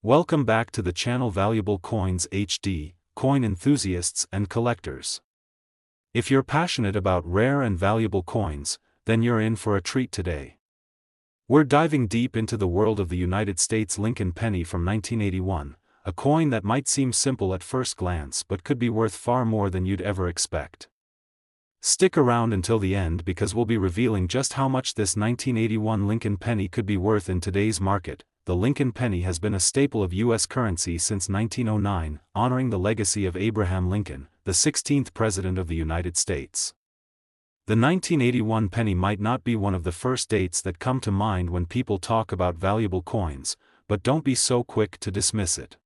Welcome back to the channel Valuable Coins HD, coin enthusiasts and collectors. If you're passionate about rare and valuable coins, then you're in for a treat today. We're diving deep into the world of the United States Lincoln penny from 1981, a coin that might seem simple at first glance but could be worth far more than you'd ever expect. Stick around until the end because we'll be revealing just how much this 1981 Lincoln penny could be worth in today's market. The Lincoln penny has been a staple of U.S. currency since 1909, honoring the legacy of Abraham Lincoln, the 16th President of the United States. The 1981 penny might not be one of the first dates that come to mind when people talk about valuable coins, but don't be so quick to dismiss it.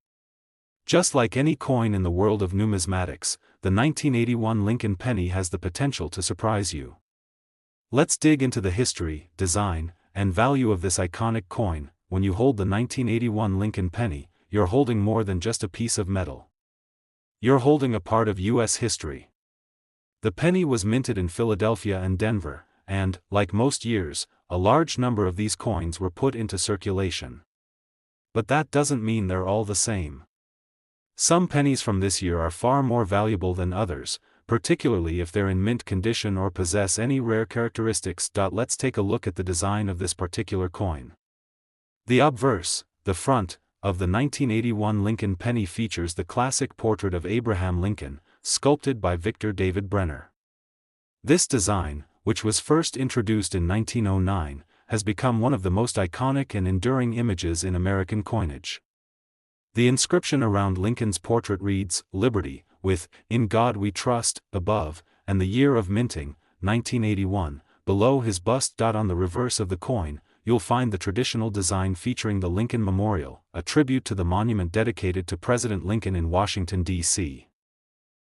Just like any coin in the world of numismatics, the 1981 Lincoln penny has the potential to surprise you. Let's dig into the history, design, and value of this iconic coin. When you hold the 1981 Lincoln penny, you're holding more than just a piece of metal. You're holding a part of U.S. history. The penny was minted in Philadelphia and Denver, and, like most years, a large number of these coins were put into circulation. But that doesn't mean they're all the same. Some pennies from this year are far more valuable than others, particularly if they're in mint condition or possess any rare characteristics. Let's take a look at the design of this particular coin. The obverse, the front, of the 1981 Lincoln penny features the classic portrait of Abraham Lincoln, sculpted by Victor David Brenner. This design, which was first introduced in 1909, has become one of the most iconic and enduring images in American coinage. The inscription around Lincoln's portrait reads, "Liberty," with, "In God We Trust," above, and the year of minting, 1981, below his bust. On the reverse of the coin, you'll find the traditional design featuring the Lincoln Memorial, a tribute to the monument dedicated to President Lincoln in Washington, D.C.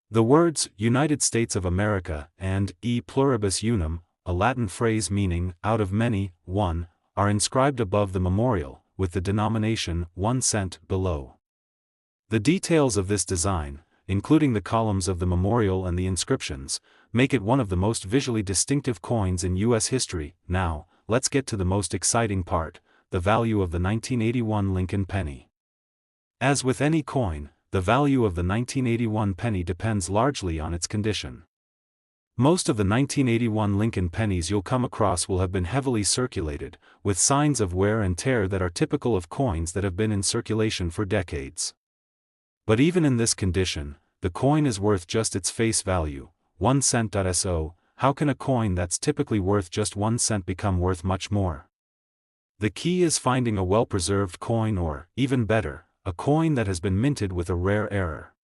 The words, "United States of America," and "E pluribus unum," a Latin phrase meaning, "out of many, one," are inscribed above the memorial, with the denomination, 1 cent, below. The details of this design, including the columns of the memorial and the inscriptions, make it one of the most visually distinctive coins in U.S. history. Now, let's get to the most exciting part, the value of the 1981 Lincoln penny. As with any coin, the value of the 1981 penny depends largely on its condition. Most of the 1981 Lincoln pennies you'll come across will have been heavily circulated, with signs of wear and tear that are typical of coins that have been in circulation for decades. But even in this condition, the coin is worth just its face value, 1 cent. So, how can a coin that's typically worth just 1 cent become worth much more? The key is finding a well-preserved coin or, even better, a coin that has been minted with a rare error.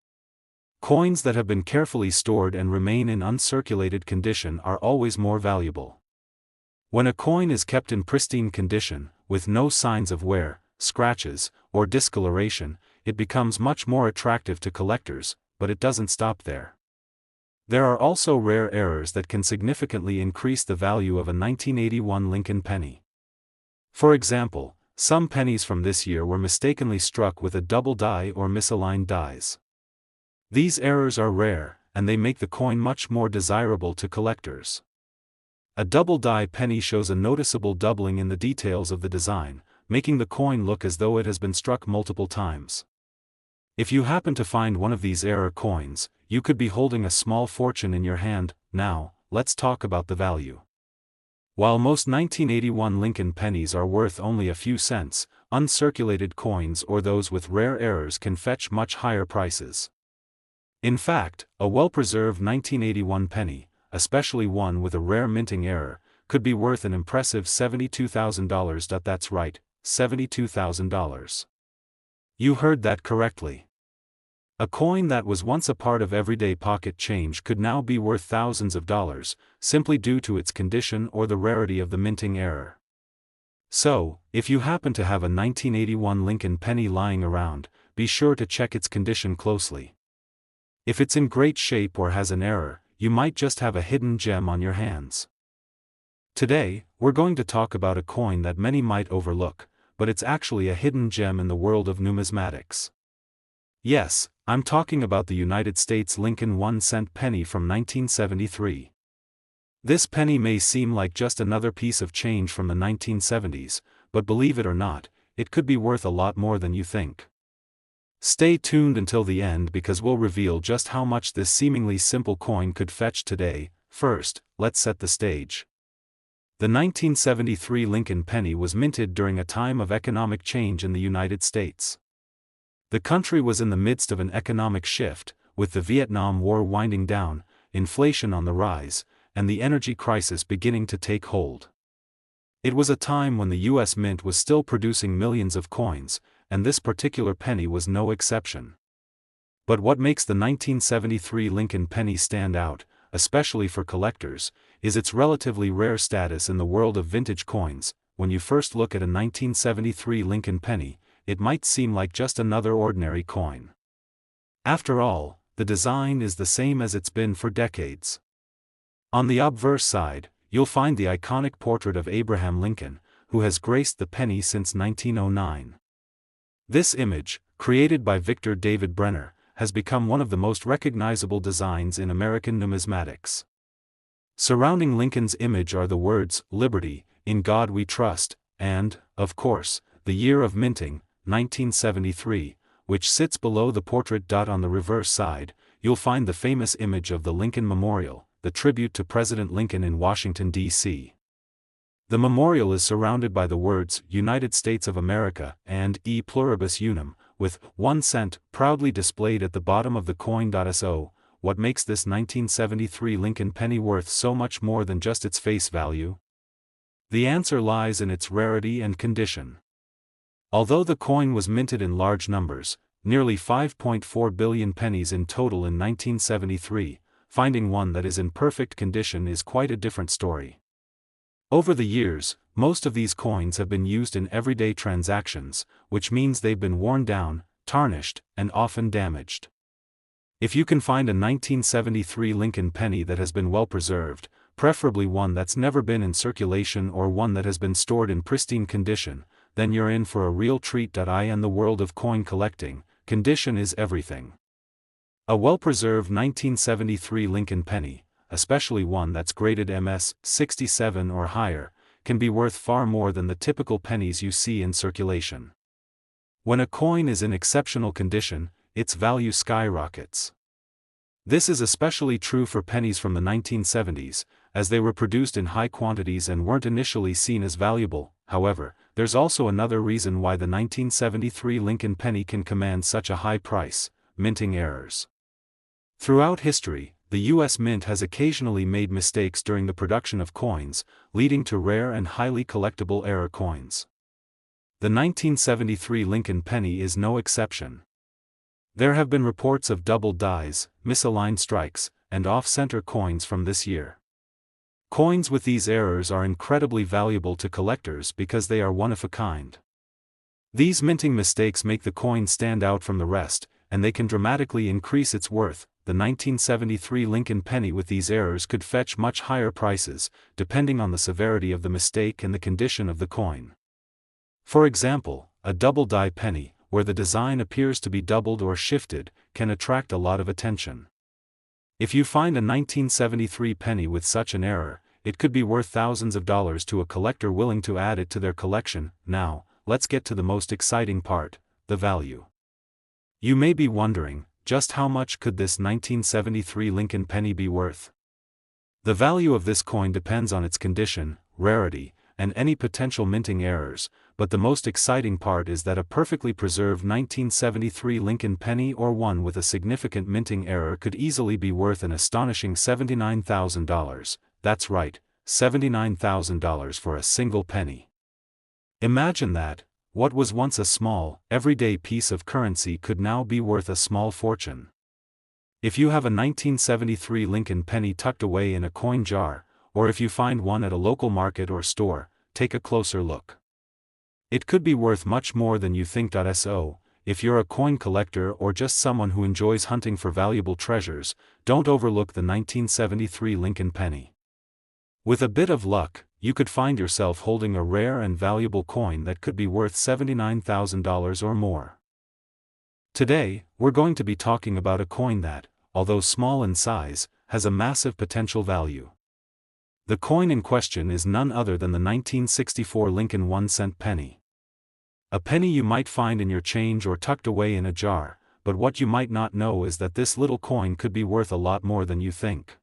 Coins that have been carefully stored and remain in uncirculated condition are always more valuable. When a coin is kept in pristine condition, with no signs of wear, scratches, or discoloration, it becomes much more attractive to collectors, but it doesn't stop there. There are also rare errors that can significantly increase the value of a 1981 Lincoln penny. For example, some pennies from this year were mistakenly struck with a double die or misaligned dies. These errors are rare, and they make the coin much more desirable to collectors. A double die penny shows a noticeable doubling in the details of the design, making the coin look as though it has been struck multiple times. If you happen to find one of these error coins, you could be holding a small fortune in your hand. Now, let's talk about the value. While most 1981 Lincoln pennies are worth only a few cents, uncirculated coins or those with rare errors can fetch much higher prices. In fact, a well-preserved 1981 penny, especially one with a rare minting error, could be worth an impressive $72,000. That's right, $72,000. You heard that correctly. A coin that was once a part of everyday pocket change could now be worth thousands of dollars, simply due to its condition or the rarity of the minting error. So, if you happen to have a 1981 Lincoln penny lying around, be sure to check its condition closely. If it's in great shape or has an error, you might just have a hidden gem on your hands. Today, we're going to talk about a coin that many might overlook, but it's actually a hidden gem in the world of numismatics. Yes, I'm talking about the United States Lincoln 1 cent penny from 1973. This penny may seem like just another piece of change from the 1970s, but believe it or not, it could be worth a lot more than you think. Stay tuned until the end because we'll reveal just how much this seemingly simple coin could fetch today. First, let's set the stage. The 1973 Lincoln penny was minted during a time of economic change in the United States. The country was in the midst of an economic shift, with the Vietnam War winding down, inflation on the rise, and the energy crisis beginning to take hold. It was a time when the U.S. Mint was still producing millions of coins, and this particular penny was no exception. But what makes the 1973 Lincoln penny stand out, especially for collectors, is its relatively rare status in the world of vintage coins. When you first look at a 1973 Lincoln penny, it might seem like just another ordinary coin. After all, the design is the same as it's been for decades. On the obverse side, you'll find the iconic portrait of Abraham Lincoln, who has graced the penny since 1909. This image, created by Victor David Brenner, has become one of the most recognizable designs in American numismatics. Surrounding Lincoln's image are the words, "Liberty, in God we trust," and, of course, the year of minting, 1973, which sits below the portrait. On the reverse side, you'll find the famous image of the Lincoln Memorial, the tribute to President Lincoln in Washington, D.C. The memorial is surrounded by the words, "United States of America," and "E pluribus unum," with 1 cent proudly displayed at the bottom of the coin. So, what makes this 1973 Lincoln penny worth so much more than just its face value? The answer lies in its rarity and condition. Although the coin was minted in large numbers, nearly 5.4 billion pennies in total in 1973, finding one that is in perfect condition is quite a different story. Over the years, most of these coins have been used in everyday transactions, which means they've been worn down, tarnished, and often damaged. If you can find a 1973 Lincoln penny that has been well preserved, preferably one that's never been in circulation or one that has been stored in pristine condition, then you're in for a real treat. In the world of coin collecting, condition is everything. A well-preserved 1973 Lincoln penny, especially one that's graded MS 67 or higher, can be worth far more than the typical pennies you see in circulation. When a coin is in exceptional condition, its value skyrockets. This is especially true for pennies from the 1970s, as they were produced in high quantities and weren't initially seen as valuable. However, there's also another reason why the 1973 Lincoln penny can command such a high price: minting errors. Throughout history, the U.S. Mint has occasionally made mistakes during the production of coins, leading to rare and highly collectible error coins. The 1973 Lincoln penny is no exception. There have been reports of double dies, misaligned strikes, and off-center coins from this year. Coins with these errors are incredibly valuable to collectors because they are one of a kind. These minting mistakes make the coin stand out from the rest, and they can dramatically increase its worth. The 1973 Lincoln penny with these errors could fetch much higher prices, depending on the severity of the mistake and the condition of the coin. For example, a double die penny, where the design appears to be doubled or shifted, can attract a lot of attention. If you find a 1973 penny with such an error, it could be worth thousands of dollars to a collector willing to add it to their collection. Now, let's get to the most exciting part: the value. You may be wondering, just how much could this 1973 Lincoln penny be worth? The value of this coin depends on its condition, rarity, and any potential minting errors, but the most exciting part is that a perfectly preserved 1973 Lincoln penny or one with a significant minting error could easily be worth an astonishing $79,000. That's right, $79,000 for a single penny. Imagine that. What was once a small, everyday piece of currency could now be worth a small fortune. If you have a 1973 Lincoln penny tucked away in a coin jar, or if you find one at a local market or store, take a closer look. It could be worth much more than you think. So, if you're a coin collector or just someone who enjoys hunting for valuable treasures, don't overlook the 1973 Lincoln penny. With a bit of luck, you could find yourself holding a rare and valuable coin that could be worth $79,000 or more. Today, we're going to be talking about a coin that, although small in size, has a massive potential value. The coin in question is none other than the 1964 Lincoln 1-cent penny. A penny you might find in your change or tucked away in a jar, but what you might not know is that this little coin could be worth a lot more than you think.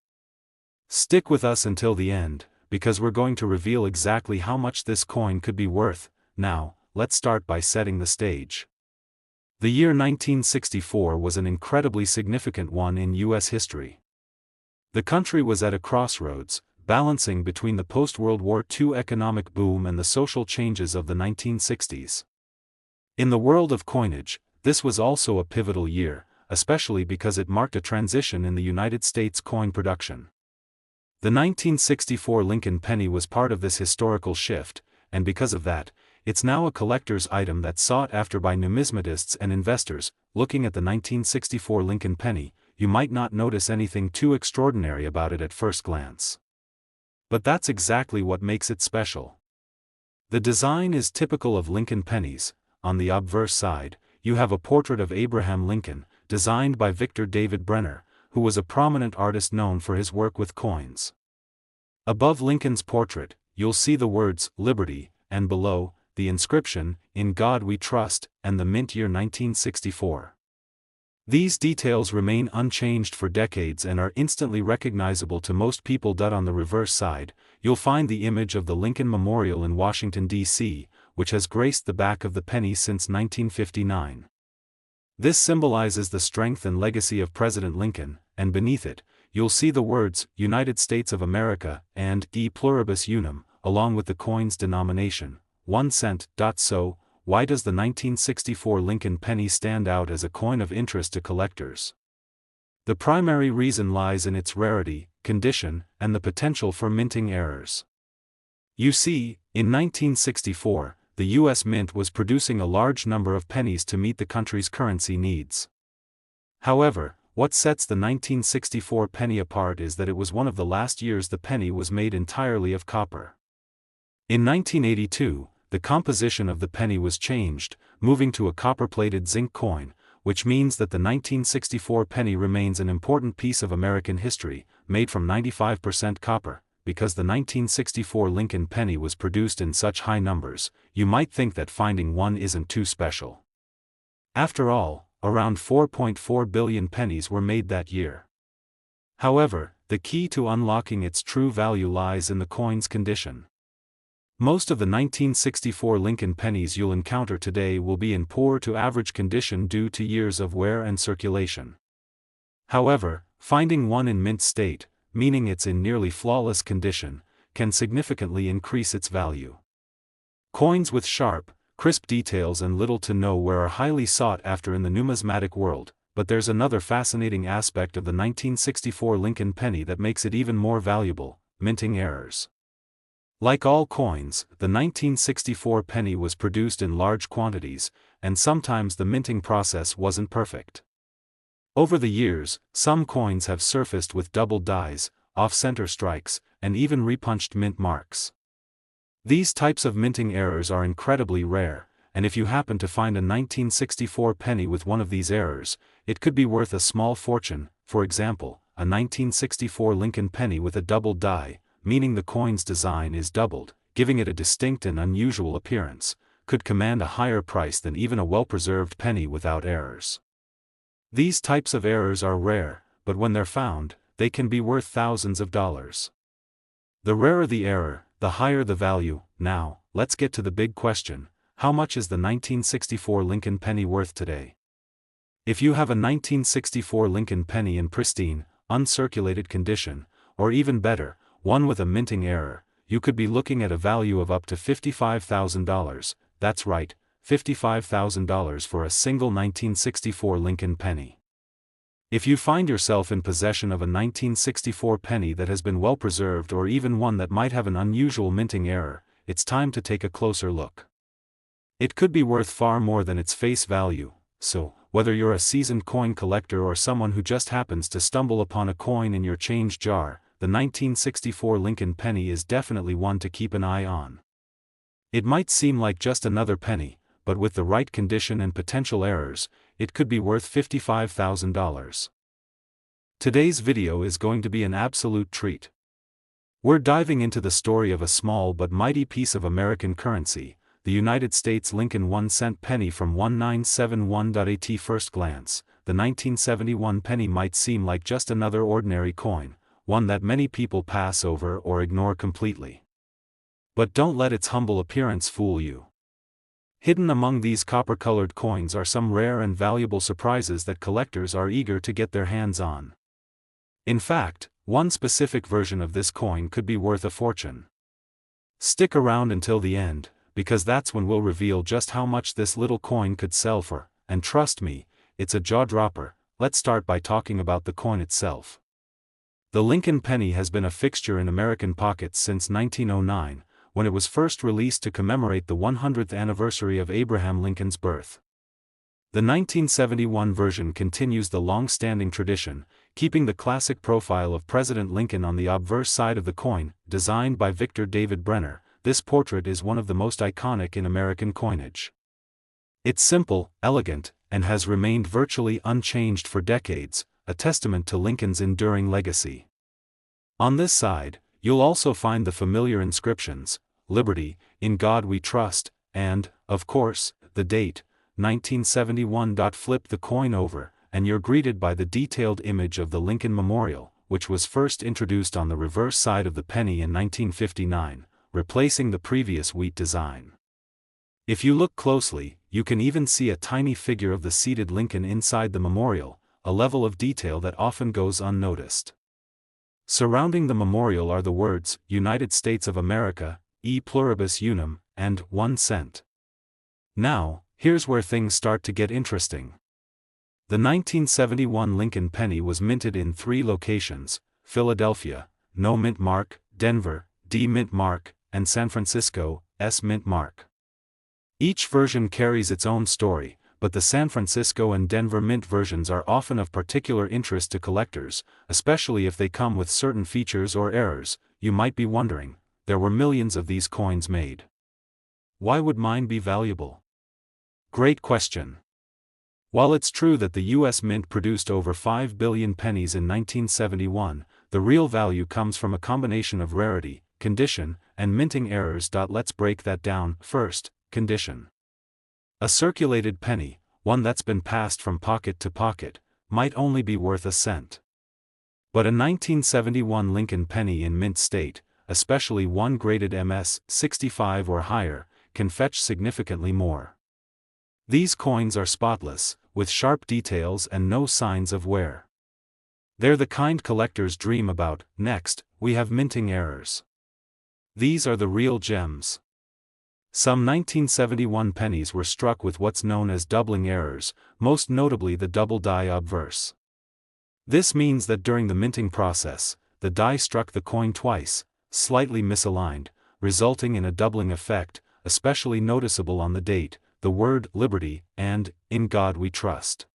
Stick with us until the end, because we're going to reveal exactly how much this coin could be worth. Now, let's start by setting the stage. The year 1964 was an incredibly significant one in U.S. history. The country was at a crossroads, balancing between the post-World War II economic boom and the social changes of the 1960s. In the world of coinage, this was also a pivotal year, especially because it marked a transition in the United States coin production. The 1964 Lincoln penny was part of this historical shift, and because of that, it's now a collector's item that's sought after by numismatists and investors. Looking at the 1964 Lincoln penny, you might not notice anything too extraordinary about it at first glance. But that's exactly what makes it special. The design is typical of Lincoln pennies. On the obverse side, you have a portrait of Abraham Lincoln, designed by Victor David Brenner, who was a prominent artist known for his work with coins. Above Lincoln's portrait, you'll see the words, Liberty, and below, the inscription, In God We Trust, and the mint year 1964. These details remain unchanged for decades and are instantly recognizable to most people. On the reverse side, you'll find the image of the Lincoln Memorial in Washington, D.C., which has graced the back of the penny since 1959. This symbolizes the strength and legacy of President Lincoln, and beneath it, you'll see the words, United States of America, and E pluribus unum, along with the coin's denomination, 1 cent. So, why does the 1964 Lincoln penny stand out as a coin of interest to collectors? The primary reason lies in its rarity, condition, and the potential for minting errors. You see, in 1964, the U.S. Mint was producing a large number of pennies to meet the country's currency needs. However, what sets the 1964 penny apart is that it was one of the last years the penny was made entirely of copper. In 1982, the composition of the penny was changed, moving to a copper-plated zinc coin, which means that the 1964 penny remains an important piece of American history, made from 95% copper. Because the 1964 Lincoln penny was produced in such high numbers, you might think that finding one isn't too special. After all, around 4.4 billion pennies were made that year. However, the key to unlocking its true value lies in the coin's condition. Most of the 1964 Lincoln pennies you'll encounter today will be in poor to average condition due to years of wear and circulation. However, finding one in mint state, meaning it's in nearly flawless condition, can significantly increase its value. Coins with sharp, crisp details and little to no wear are highly sought after in the numismatic world, but there's another fascinating aspect of the 1964 Lincoln penny that makes it even more valuable: minting errors. Like all coins, the 1964 penny was produced in large quantities, and sometimes the minting process wasn't perfect. Over the years, some coins have surfaced with doubled dies, off-center strikes, and even repunched mint marks. These types of minting errors are incredibly rare, and if you happen to find a 1964 penny with one of these errors, it could be worth a small fortune. For example, a 1964 Lincoln penny with a doubled die, meaning the coin's design is doubled, giving it a distinct and unusual appearance, could command a higher price than even a well-preserved penny without errors. These types of errors are rare, but when they're found, they can be worth thousands of dollars. The rarer the error, the higher the value. Now, let's get to the big question: how much is the 1964 Lincoln penny worth today? If you have a 1964 Lincoln penny in pristine, uncirculated condition, or even better, one with a minting error, you could be looking at a value of up to $55,000, that's right, $55,000 for a single 1964 Lincoln penny. If you find yourself in possession of a 1964 penny that has been well preserved or even one that might have an unusual minting error, it's time to take a closer look. It could be worth far more than its face value, so, whether you're a seasoned coin collector or someone who just happens to stumble upon a coin in your change jar, the 1964 Lincoln penny is definitely one to keep an eye on. It might seem like just another penny, but with the right condition and potential errors, it could be worth $55,000. Today's video is going to be an absolute treat. We're diving into the story of a small but mighty piece of American currency, the United States Lincoln 1-cent penny from 1971. At first glance, the 1971 penny might seem like just another ordinary coin, one that many people pass over or ignore completely. But don't let its humble appearance fool you. Hidden among these copper-colored coins are some rare and valuable surprises that collectors are eager to get their hands on. In fact, one specific version of this coin could be worth a fortune. Stick around until the end, because that's when we'll reveal just how much this little coin could sell for, and trust me, it's a jaw-dropper. Let's start by talking about the coin itself. The Lincoln penny has been a fixture in American pockets since 1909, when it was first released to commemorate the 100th anniversary of Abraham Lincoln's birth. The 1971 version continues the long-standing tradition, keeping the classic profile of President Lincoln on the obverse side of the coin. Designed by Victor David Brenner, this portrait is one of the most iconic in American coinage. It's simple, elegant, and has remained virtually unchanged for decades, a testament to Lincoln's enduring legacy. On this side, you'll also find the familiar inscriptions, "Liberty, in God We Trust," and, of course, the date, 1971. Flip the coin over, and you're greeted by the detailed image of the Lincoln Memorial, which was first introduced on the reverse side of the penny in 1959, replacing the previous wheat design. If you look closely, you can even see a tiny figure of the seated Lincoln inside the memorial, a level of detail that often goes unnoticed. Surrounding the memorial are the words, "United States of America, e pluribus unum," and 1 cent. Now, here's where things start to get interesting. The 1971 Lincoln penny was minted in 3 locations: Philadelphia, no mint mark; Denver, D mint mark; and San Francisco, S mint mark. Each version carries its own story, but the San Francisco and Denver mint versions are often of particular interest to collectors, especially if they come with certain features or errors. You might be wondering, there were millions of these coins made. Why would mine be valuable? Great question. While it's true that the U.S. Mint produced over 5 billion pennies in 1971, the real value comes from a combination of rarity, condition, and minting errors. Let's break that down. First, condition. A circulated penny, one that's been passed from pocket to pocket, might only be worth a cent. But a 1971 Lincoln penny in mint state, especially one graded MS 65 or higher, can fetch significantly more. These coins are spotless, with sharp details and no signs of wear. They're the kind collectors dream about. Next, we have minting errors. These are the real gems. Some 1971 pennies were struck with what's known as doubling errors, most notably the double die obverse. This means that during the minting process, the die struck the coin twice, slightly misaligned, resulting in a doubling effect, especially noticeable on the date, the word "Liberty," and "In God We Trust."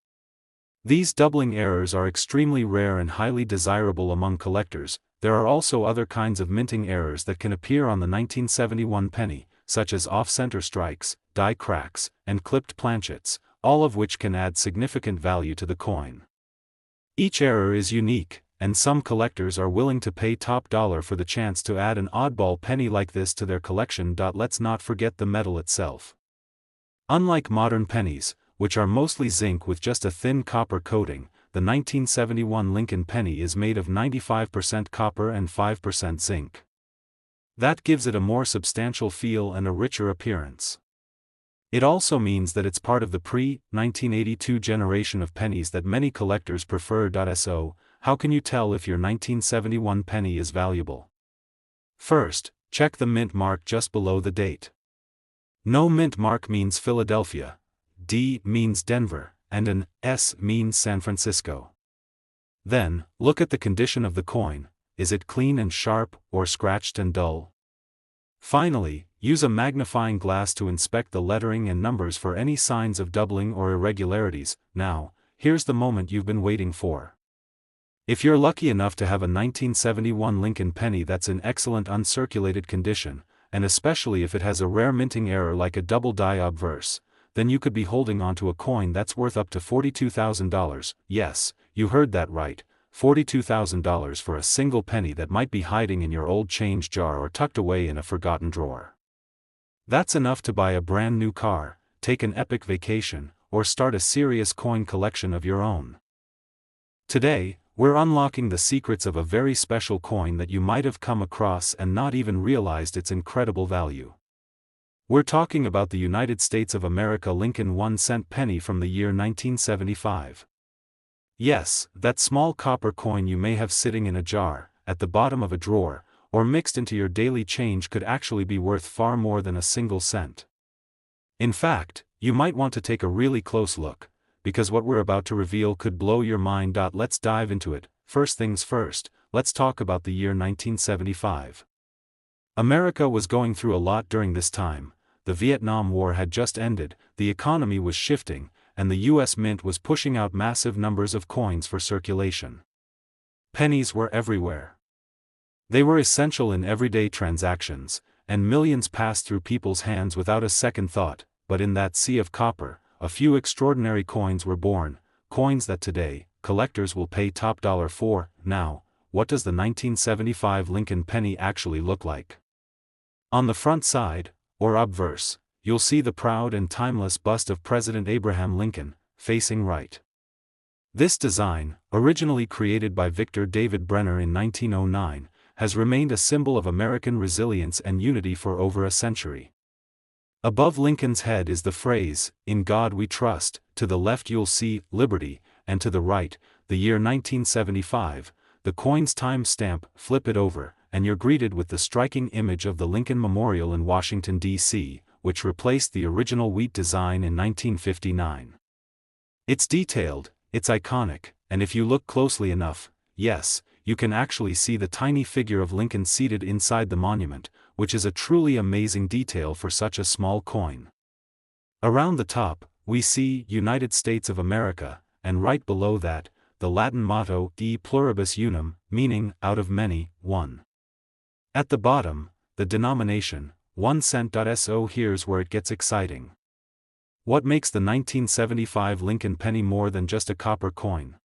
These doubling errors are extremely rare and highly desirable among collectors. There are also other kinds of minting errors that can appear on the 1971 penny, such as off-center strikes, die cracks, and clipped planchets, all of which can add significant value to the coin. Each error is unique, and some collectors are willing to pay top dollar for the chance to add an oddball penny like this to their collection. Let's not forget the metal itself. Unlike modern pennies, which are mostly zinc with just a thin copper coating, the 1971 Lincoln penny is made of 95% copper and 5% zinc. That gives it a more substantial feel and a richer appearance. It also means that it's part of the pre-1982 generation of pennies that many collectors prefer. So, how can you tell if your 1971 penny is valuable? First, check the mint mark just below the date. No mint mark means Philadelphia, D means Denver, and an S means San Francisco. Then, look at the condition of the coin. Is it clean and sharp, or scratched and dull? Finally, use a magnifying glass to inspect the lettering and numbers for any signs of doubling or irregularities. Now, here's the moment you've been waiting for. If you're lucky enough to have a 1971 Lincoln penny that's in excellent uncirculated condition, and especially if it has a rare minting error like a double die obverse, then you could be holding onto a coin that's worth up to $42,000. Yes, you heard that right. $42,000 for a single penny that might be hiding in your old change jar or tucked away in a forgotten drawer. That's enough to buy a brand new car, take an epic vacation, or start a serious coin collection of your own. Today, we're unlocking the secrets of a very special coin that you might have come across and not even realized its incredible value. We're talking about the United States of America Lincoln 1-cent penny from the year 1975. Yes, that small copper coin you may have sitting in a jar, at the bottom of a drawer, or mixed into your daily change could actually be worth far more than a single cent. In fact, you might want to take a really close look, because what we're about to reveal could blow your mind. Let's dive into it. First things first, let's talk about the year 1975. America was going through a lot during this time. The Vietnam War had just ended, the economy was shifting, and the US Mint was pushing out massive numbers of coins for circulation. Pennies were everywhere. They were essential in everyday transactions, and millions passed through people's hands without a second thought. But in that sea of copper, a few extraordinary coins were born, coins that today, collectors will pay top dollar for. Now, what does the 1975 Lincoln penny actually look like? On the front side, or obverse, you'll see the proud and timeless bust of President Abraham Lincoln, facing right. This design, originally created by Victor David Brenner in 1909, has remained a symbol of American resilience and unity for over a century. Above Lincoln's head is the phrase, "In God We Trust," to the left you'll see, "Liberty," and to the right, the year 1975, the coin's time stamp. Flip it over, and you're greeted with the striking image of the Lincoln Memorial in Washington, D.C., which replaced the original wheat design in 1959. It's detailed, it's iconic, and if you look closely enough, yes, you can actually see the tiny figure of Lincoln seated inside the monument, which is a truly amazing detail for such a small coin. Around the top, we see United States of America, and right below that, the Latin motto E pluribus unum, meaning, out of many, one. At the bottom, the denomination, 1 cent. So here's where it gets exciting. What makes the 1975 Lincoln penny more than just a copper coin?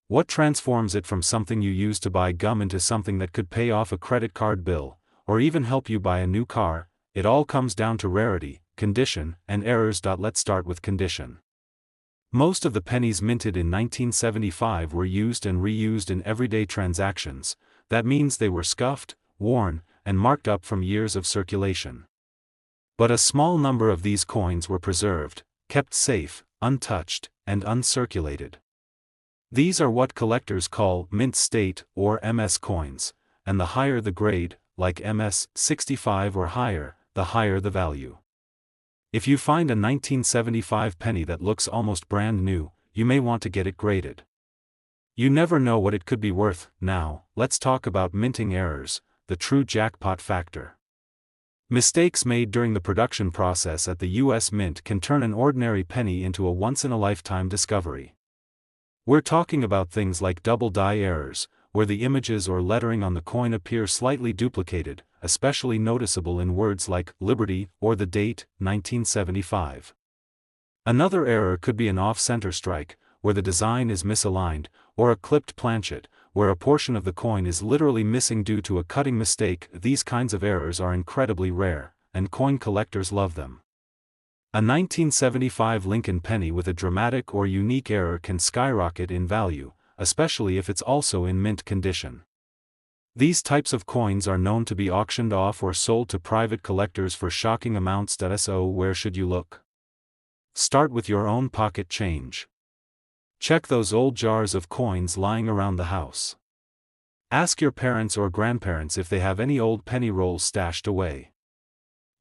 What transforms it from something you use to buy gum into something that could pay off a credit card bill, or even help you buy a new car? It all comes down to rarity, condition, and errors. Let's start with condition. Most of the pennies minted in 1975 were used and reused in everyday transactions. That means they were scuffed, worn, and marked up from years of circulation. But a small number of these coins were preserved, kept safe, untouched, and uncirculated. These are what collectors call mint state or MS coins, and the higher the grade, like MS 65 or higher, the higher the value. If you find a 1975 penny that looks almost brand new, you may want to get it graded. You never know what it could be worth. Now, let's talk about minting errors, the true jackpot factor. Mistakes made during the production process at the US Mint can turn an ordinary penny into a once-in-a-lifetime discovery. We're talking about things like double die errors, where the images or lettering on the coin appear slightly duplicated, especially noticeable in words like Liberty or the date, 1975. Another error could be an off-center strike, where the design is misaligned, or a clipped planchet, where a portion of the coin is literally missing due to a cutting mistake. These kinds of errors are incredibly rare, and coin collectors love them. A 1975 Lincoln penny with a dramatic or unique error can skyrocket in value, especially if it's also in mint condition. These types of coins are known to be auctioned off or sold to private collectors for shocking amounts. So where should you look? Start with your own pocket change. Check those old jars of coins lying around the house. Ask your parents or grandparents if they have any old penny rolls stashed away.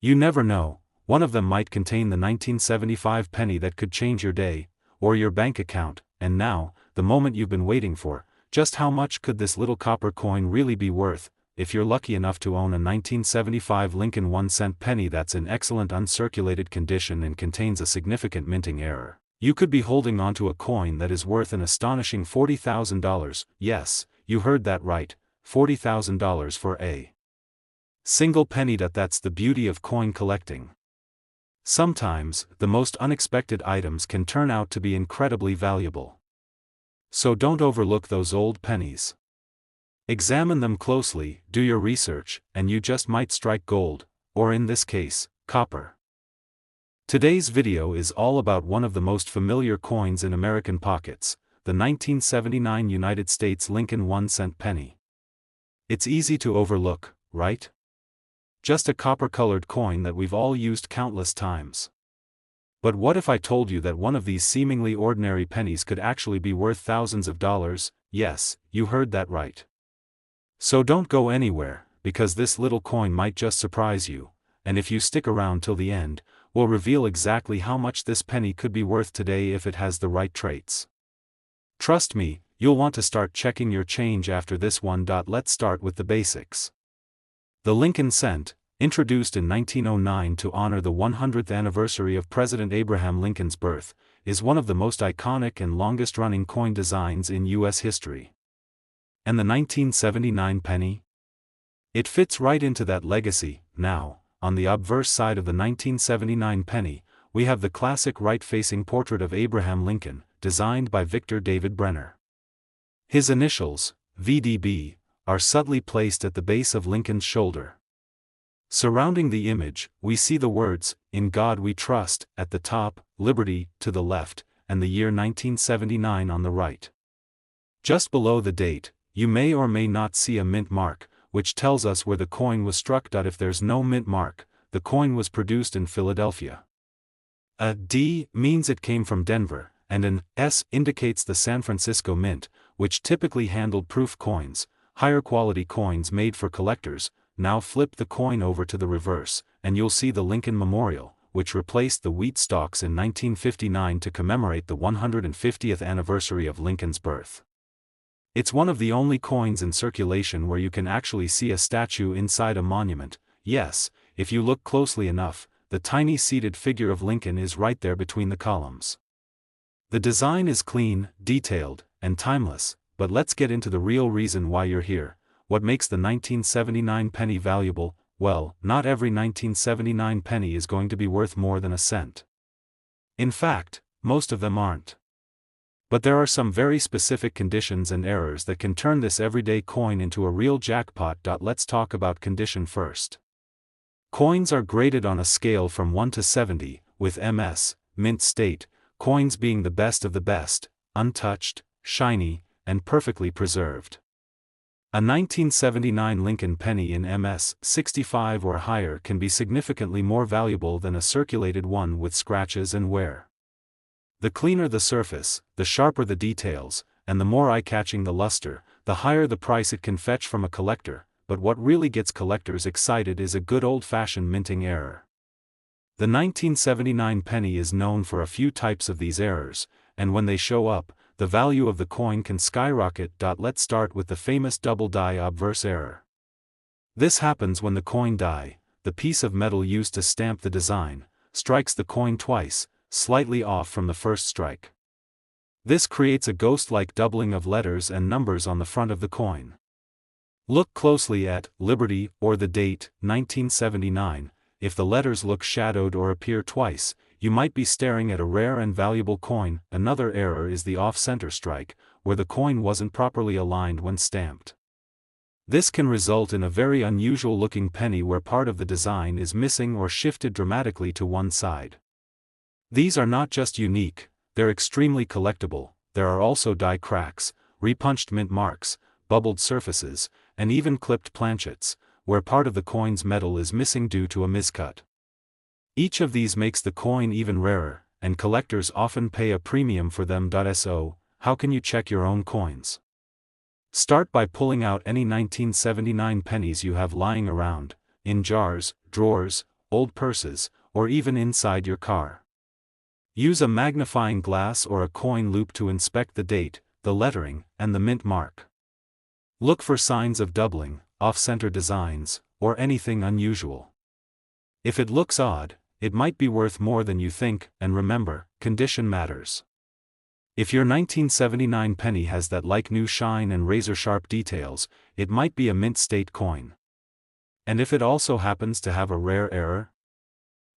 You never know, one of them might contain the 1975 penny that could change your day, or your bank account. And now, the moment you've been waiting for, just how much could this little copper coin really be worth? If you're lucky enough to own a 1975 Lincoln 1-cent penny that's in excellent uncirculated condition and contains a significant minting error, you could be holding onto a coin that is worth an astonishing $40,000. Yes, you heard that right, $40,000 for a single penny. That's the beauty of coin collecting. Sometimes, the most unexpected items can turn out to be incredibly valuable. So don't overlook those old pennies. Examine them closely, do your research, and you just might strike gold, or in this case, copper. Today's video is all about one of the most familiar coins in American pockets, the 1979 United States Lincoln 1-cent penny. It's easy to overlook, right? Just a copper-colored coin that we've all used countless times. But what if I told you that one of these seemingly ordinary pennies could actually be worth thousands of dollars? Yes, you heard that right. So don't go anywhere, because this little coin might just surprise you, and if you stick around till the end, we'll reveal exactly how much this penny could be worth today if it has the right traits. Trust me, you'll want to start checking your change after this one. Let's start with the basics. The Lincoln cent, introduced in 1909 to honor the 100th anniversary of President Abraham Lincoln's birth, is one of the most iconic and longest-running coin designs in U.S. history. And the 1979 penny? It fits right into that legacy. Now, on the obverse side of the 1979 penny, we have the classic right-facing portrait of Abraham Lincoln, designed by Victor David Brenner. His initials, VDB, are subtly placed at the base of Lincoln's shoulder. Surrounding the image, we see the words, "In God We Trust," at the top, "Liberty," to the left, and the year 1979 on the right. Just below the date, you may or may not see a mint mark, which tells us where the coin was struck. If there's no mint mark, the coin was produced in Philadelphia. A D means it came from Denver, and an S indicates the San Francisco Mint, which typically handled proof coins, higher quality coins made for collectors. Now flip the coin over to the reverse, and you'll see the Lincoln Memorial, which replaced the wheat stalks in 1959 to commemorate the 150th anniversary of Lincoln's birth. It's one of the only coins in circulation where you can actually see a statue inside a monument. Yes, if you look closely enough, the tiny seated figure of Lincoln is right there between the columns. The design is clean, detailed, and timeless, but let's get into the real reason why you're here. What makes the 1979 penny valuable? Well, not every 1979 penny is going to be worth more than a cent. In fact, most of them aren't. But there are some very specific conditions and errors that can turn this everyday coin into a real jackpot. Let's talk about condition first. Coins are graded on a scale from 1 to 70, with MS, mint state, coins being the best of the best, untouched, shiny, and perfectly preserved. A 1979 Lincoln penny in MS 65 or higher can be significantly more valuable than a circulated one with scratches and wear. The cleaner the surface, the sharper the details, and the more eye-catching the luster, the higher the price it can fetch from a collector. But what really gets collectors excited is a good old-fashioned minting error. The 1979 penny is known for a few types of these errors, and when they show up, the value of the coin can skyrocket. Let's start with the famous double die obverse error. This happens when the coin die, the piece of metal used to stamp the design, strikes the coin twice, slightly off from the first strike. This creates a ghost-like doubling of letters and numbers on the front of the coin. Look closely at Liberty or the date, 1979. If the letters look shadowed or appear twice, you might be staring at a rare and valuable coin. Another error is the off-center strike, where the coin wasn't properly aligned when stamped. This can result in a very unusual-looking penny where part of the design is missing or shifted dramatically to one side. These are not just unique, they're extremely collectible. There are also die cracks, repunched mint marks, bubbled surfaces, and even clipped planchets, where part of the coin's metal is missing due to a miscut. Each of these makes the coin even rarer, and collectors often pay a premium for them. So, how can you check your own coins? Start by pulling out any 1979 pennies you have lying around, in jars, drawers, old purses, or even inside your car. Use a magnifying glass or a coin loop to inspect the date, the lettering, and the mint mark. Look for signs of doubling, off-center designs, or anything unusual. If it looks odd, it might be worth more than you think, and remember, condition matters. If your 1979 penny has that like-new shine and razor-sharp details, it might be a mint state coin. And if it also happens to have a rare error?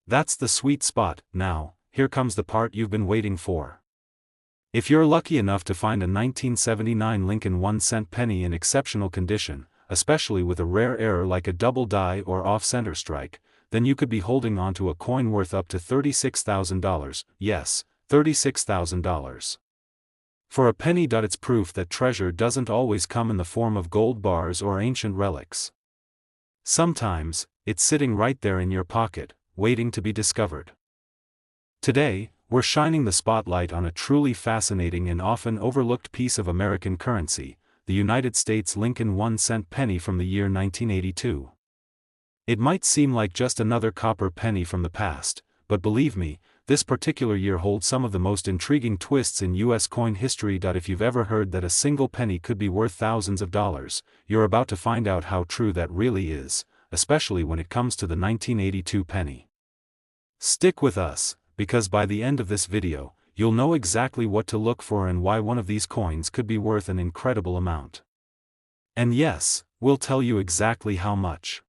That's the sweet spot. Now, here comes the part you've been waiting for. If you're lucky enough to find a 1979 Lincoln 1-cent penny in exceptional condition, especially with a rare error like a double die or off-center strike, then you could be holding onto a coin worth up to $36,000, yes, $36,000. For a penny. It's proof that treasure doesn't always come in the form of gold bars or ancient relics. Sometimes, it's sitting right there in your pocket, waiting to be discovered. Today, we're shining the spotlight on a truly fascinating and often overlooked piece of American currency, the United States Lincoln 1-cent penny from the year 1982. It might seem like just another copper penny from the past, but believe me, this particular year holds some of the most intriguing twists in U.S. coin history. If you've ever heard that a single penny could be worth thousands of dollars, you're about to find out how true that really is, especially when it comes to the 1982 penny. Stick with us, because by the end of this video, you'll know exactly what to look for and why one of these coins could be worth an incredible amount. And yes, we'll tell you exactly how much.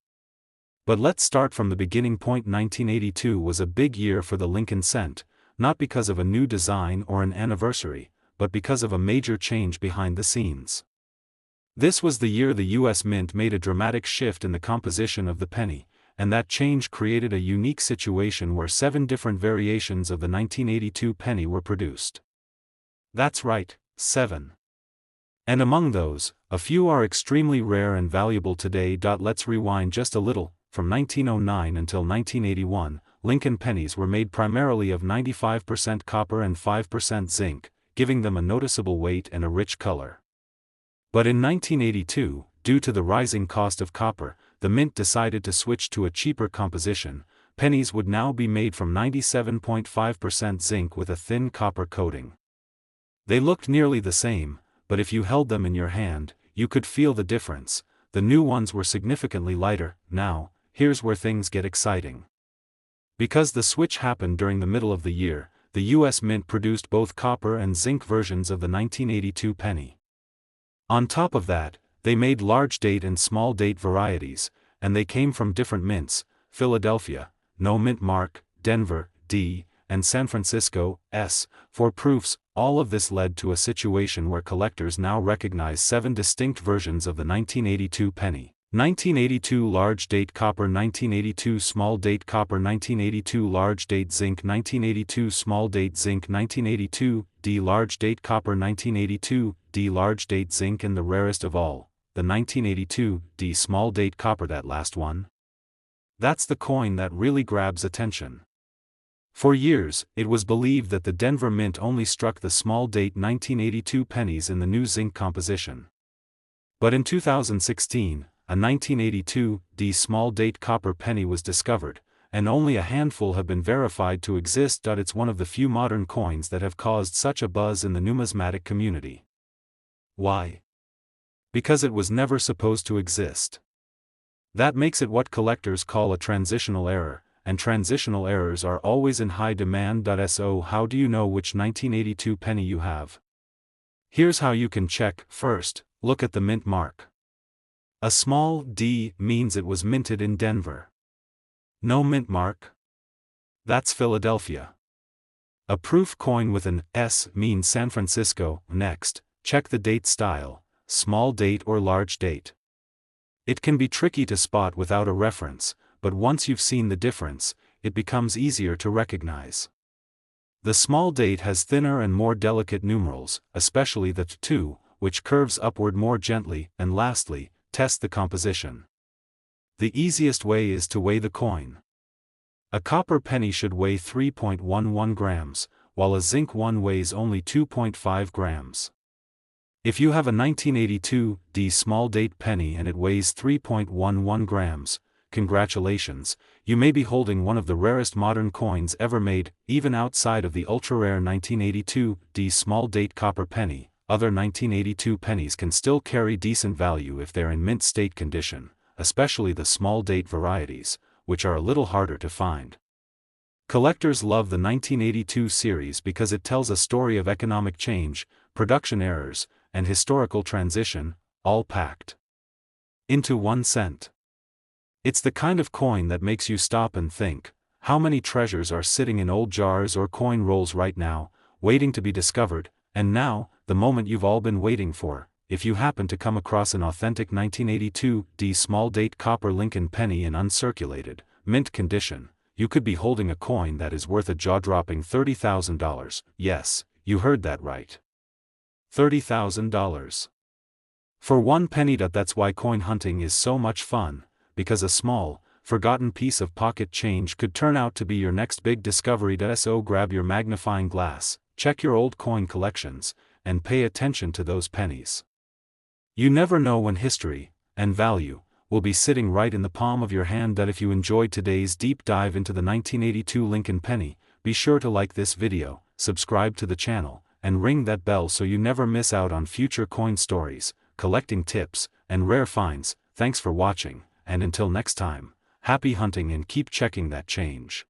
But let's start from the beginning point. 1982 was a big year for the Lincoln cent, not because of a new design or an anniversary, but because of a major change behind the scenes. This was the year the U.S. Mint made a dramatic shift in the composition of the penny, and that change created a unique situation where 7 different variations of the 1982 penny were produced. That's right, 7. And among those, a few are extremely rare and valuable today. Let's rewind just a little. From 1909 until 1981, Lincoln pennies were made primarily of 95% copper and 5% zinc, giving them a noticeable weight and a rich color. But in 1982, due to the rising cost of copper, the mint decided to switch to a cheaper composition. Pennies would now be made from 97.5% zinc with a thin copper coating. They looked nearly the same, but if you held them in your hand, you could feel the difference. The new ones were significantly lighter. Now, here's where things get exciting. Because the switch happened during the middle of the year, the U.S. Mint produced both copper and zinc versions of the 1982 penny. On top of that, they made large date and small date varieties, and they came from different mints: Philadelphia, no mint mark, Denver, D, and San Francisco, S, for proofs. All of this led to a situation where collectors now recognize 7 distinct versions of the 1982 penny. 1982 large date copper, 1982 small date copper, 1982 large date zinc, 1982 small date zinc, 1982 D large date copper, 1982 D large date zinc, and the rarest of all, the 1982 D small date copper. That last one? That's the coin that really grabs attention. For years, it was believed that the Denver Mint only struck the small date 1982 pennies in the new zinc composition. But in 2016, a 1982 D small date copper penny was discovered, and only a handful have been verified to exist. It's one of the few modern coins that have caused such a buzz in the numismatic community. Why? Because it was never supposed to exist. That makes it what collectors call a transitional error, and transitional errors are always in high demand. So how do you know which 1982 penny you have? Here's how you can check. First, look at the mint mark. A small d means it was minted in Denver. No mint mark? That's Philadelphia. A proof coin with an S means San Francisco. Next, check the date style, small date or large date. It can be tricky to spot without a reference, but once you've seen the difference, it becomes easier to recognize. The small date has thinner and more delicate numerals, especially the 2, which curves upward more gently. And lastly, test the composition. The easiest way is to weigh the coin. A copper penny should weigh 3.11 grams, while a zinc one weighs only 2.5 grams. If you have a 1982 D small date penny and it weighs 3.11 grams, congratulations, you may be holding one of the rarest modern coins ever made. Even outside of the ultra-rare 1982 D small date copper penny, other 1982 pennies can still carry decent value if they're in mint state condition, especially the small date varieties, which are a little harder to find. Collectors love the 1982 series because it tells a story of economic change, production errors, and historical transition, all packed into 1 cent. It's the kind of coin that makes you stop and think, how many treasures are sitting in old jars or coin rolls right now, waiting to be discovered. And now, the moment you've all been waiting for. If you happen to come across an authentic 1982 D small date copper Lincoln penny in uncirculated, mint condition, you could be holding a coin that is worth a jaw-dropping $30,000. Yes, you heard that right. $30,000. For one penny. That's why coin hunting is so much fun, because a small, forgotten piece of pocket change could turn out to be your next big discovery. So grab your magnifying glass, check your old coin collections, and pay attention to those pennies. You never know when history, and value, will be sitting right in the palm of your hand. If you enjoyed today's deep dive into the 1982 Lincoln penny, be sure to like this video, subscribe to the channel, and ring that bell so you never miss out on future coin stories, collecting tips, and rare finds. Thanks for watching, and until next time, happy hunting and keep checking that change.